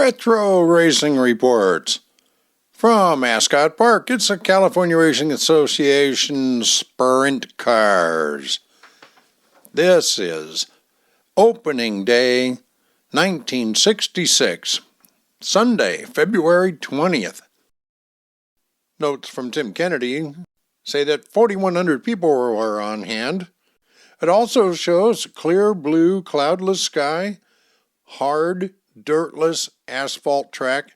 Retro Racing Reports. From Ascot Park, it's the California Racing Association Sprint Cars. This is Opening Day 1966, Sunday, February 20th. Notes from Tim Kennedy say that 4,100 people were on hand. It also shows a clear blue, cloudless sky, hard, dirtless asphalt track,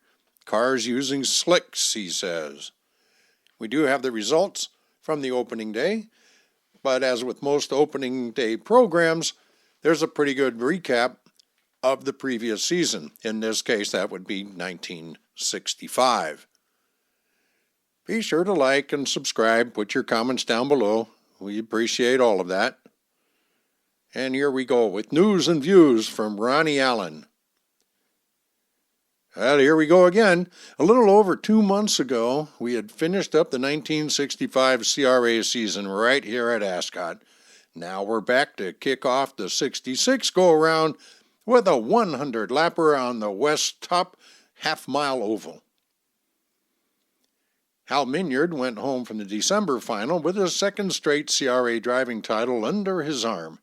cars using slicks, he says. We do have the results from the opening day, but as with most opening day programs, there's a pretty good recap of the previous season. In this case, that would be 1965. Be sure to like and subscribe, put your comments down below. We appreciate all of that. And here we go with news and views from Ronnie Allyn. Well, here we go again. A little over 2 months ago, we had finished up the 1965 CRA season right here at Ascot. Now we're back to kick off the 66 go-around with a 100-lapper on the west top half-mile oval. Hal Minyard went home from the December final with his second straight CRA driving title under his arm.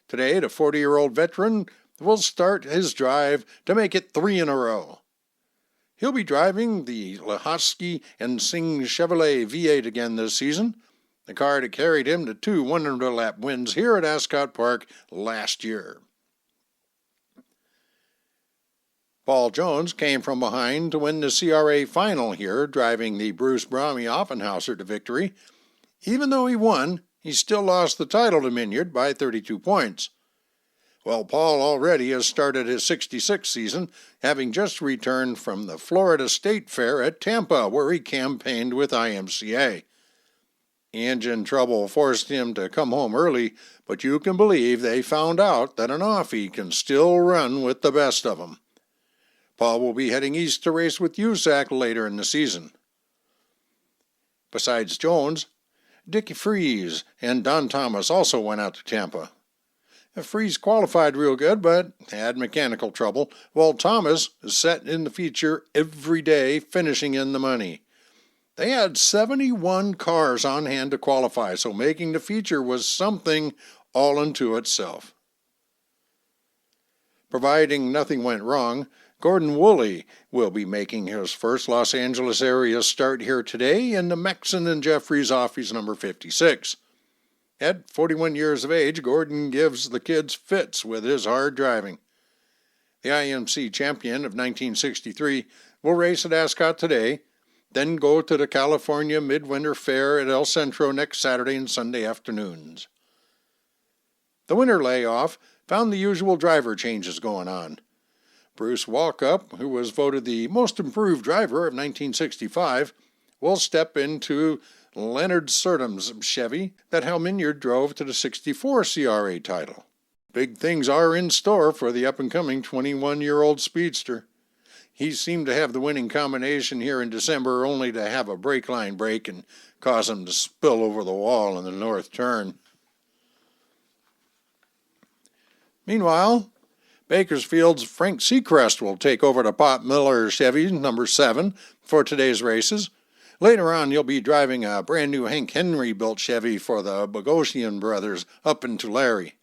Today, the 40-year-old veteran will start his drive to make it 3 in a row. He'll be driving the Lahosky and Singh Chevrolet V8 again this season, the car that carried him to 2 100-lap wins here at Ascot Park last year. Paul Jones came from behind to win the CRA final here, driving the Bruce Brahmy Offenhauser to victory. Even though he won, he still lost the title to Minyard by 32 points. Well, Paul already has started his 66 season, having just returned from the Florida State Fair at Tampa, where he campaigned with IMCA. Engine trouble forced him to come home early, but you can believe they found out that an offie can still run with the best of them. Paul will be heading east to race with USAC later in the season. Besides Jones, Dickie Freeze and Don Thomas also went out to Tampa. Freeze qualified real good, but had mechanical trouble, while Thomas set in the feature every day, finishing in the money. They had 71 cars on hand to qualify, so making the feature was something all unto itself. Providing nothing went wrong, Gordon Woolley will be making his first Los Angeles area start here today in the Maxon and Jeffries Office number 56. At 41 years of age, Gordon gives the kids fits with his hard driving. The IMC champion of 1963 will race at Ascot today, then go to the California Midwinter Fair at El Centro next Saturday and Sunday afternoons. The winter layoff found the usual driver changes going on. Bruce Walkup, who was voted the most improved driver of 1965, will step into Leonard Surtam's Chevy that Hal Minyard drove to the 64 CRA title. Big things are in store for the up-and-coming 21-year-old speedster. He seemed to have the winning combination here in December, only to have a brake line break and cause him to spill over the wall in the north turn. Meanwhile, Bakersfield's Frank Seacrest will take over the Pop Miller Chevy number 7 for today's races. Later on, you'll be driving a brand new Hank Henry-built Chevy for the Bogosian brothers up in Tulare.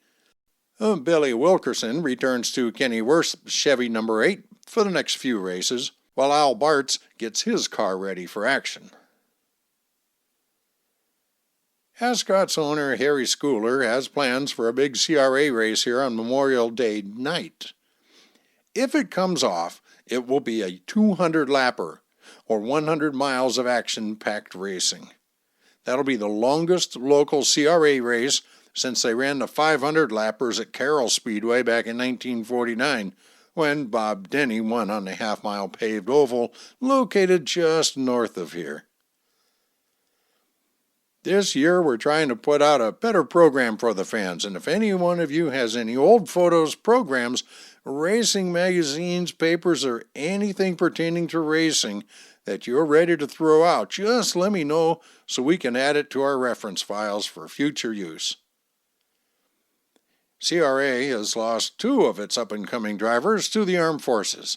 Billy Wilkerson returns to Kenny Worth's Chevy number 8 for the next few races, while Al Bartz gets his car ready for action. Ascot's owner Harry Schooler has plans for a big CRA race here on Memorial Day night. If it comes off, it will be a 200-lapper, or 100 miles of action-packed racing. That'll be the longest local CRA race since they ran the 500-lappers at Carroll Speedway back in 1949, when Bob Denny won on the half-mile paved oval located just north of here. This year, we're trying to put out a better program for the fans, and if any one of you has any old photos, programs, racing magazines, papers, or anything pertaining to racing that you're ready to throw out, just let me know so we can add it to our reference files for future use. CRA has lost 2 of its up-and-coming drivers to the armed forces.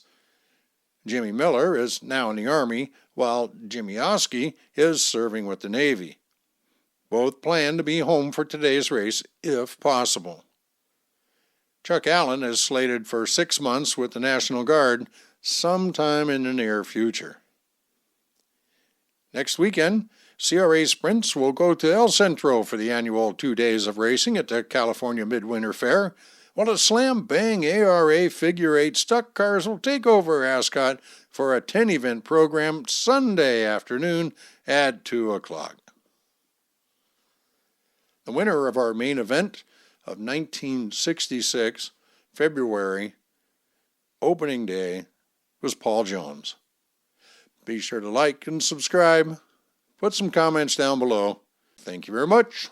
Jimmy Miller is now in the Army, while Jimmy Oskey is serving with the Navy. Both plan to be home for today's race if possible. Chuck Allen is slated for 6 months with the National Guard sometime in the near future. Next weekend, CRA Sprints will go to El Centro for the annual 2 days of racing at the California Midwinter Fair, while the Slam Bang ARA Figure 8 Stuck Cars will take over Ascot for a 10-event program Sunday afternoon at 2 o'clock. The winner of our main event of 1966, February, opening day, was Paul Jones. Be sure to like and subscribe. Put some comments down below. Thank you very much.